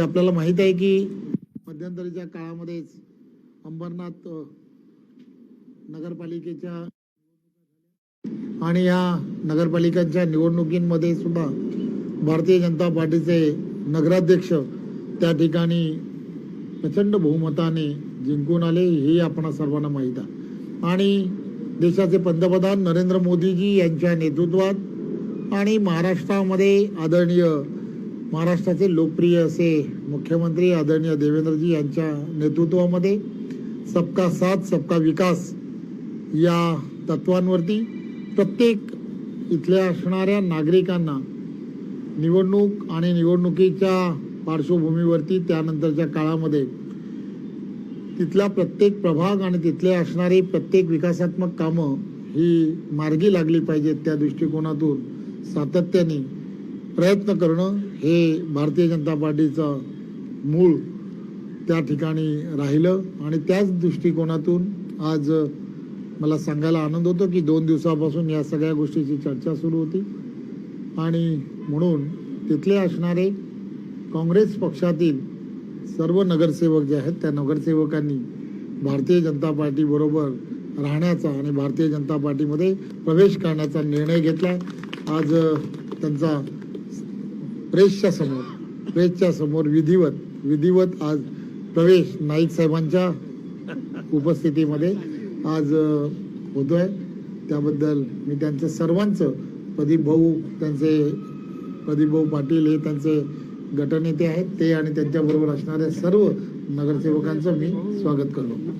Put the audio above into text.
आपल्याला माहित आहे की मध्यंतरीच्या काळामध्येच अंबरनाथ नगरपालिकेच्या आणि या नगरपालिकांच्या निवडणुकींमध्ये सुद्धा भारतीय जनता पार्टीचे नगराध्यक्ष त्या ठिकाणी प्रचंड बहुमताने जिंकून आले, हे आपणा सर्वांना माहीत आहे। आणि देशाचे पंतप्रधान नरेंद्र मोदीजी यांच्या नेतृत्वात आणि महाराष्ट्रामध्ये आदरणीय महाराष्ट्राचे लोकप्रिय असे मुख्यमंत्री आदरणीय देवेंद्रजी यांच्या नेतृत्वामध्ये सबका साथ सबका विकास या तत्वांवरती प्रत्येक इथल्या असणाऱ्या नागरिकांना निवडणूक आणि निवडणुकीच्या पार्श्वभूमीवरती त्यानंतरच्या काळामध्ये तिथला प्रत्येक प्रभाग आणि तिथले असणारी प्रत्येक विकासात्मक कामं ही मार्गी लागली पाहिजेत, त्या दृष्टिकोनातून सातत्याने प्रयत्न करणं हे भारतीय जनता पार्टीचं मूळ त्या ठिकाणी राहिलं। आणि त्याच दृष्टिकोनातून आज मला सांगायला आनंद होतो की 2 दिवसापासून या सगळ्या गोष्टीची चर्चा सुरू होती आणि म्हणून तिथले असणारे काँग्रेस पक्षातील सर्व नगरसेवक जे आहेत त्या नगरसेवकांनी भारतीय जनता पार्टीबरोबर राहण्याचा आणि भारतीय जनता पार्टीमध्ये प्रवेश करण्याचा निर्णय घेतला। आज त्यांचा प्रेसच्या समोर विधिवत आज प्रवेश नाईक साहेबांच्या उपस्थितीमध्ये आज होतोय। त्याबद्दल मी त्यांच्या सर्वांचं प्रदीप भाऊ पाटील हे त्यांचे गटनेते आहेत, ते आणि त्यांच्याबरोबर असणाऱ्या सर्व नगरसेवकांचं मी स्वागत करतो।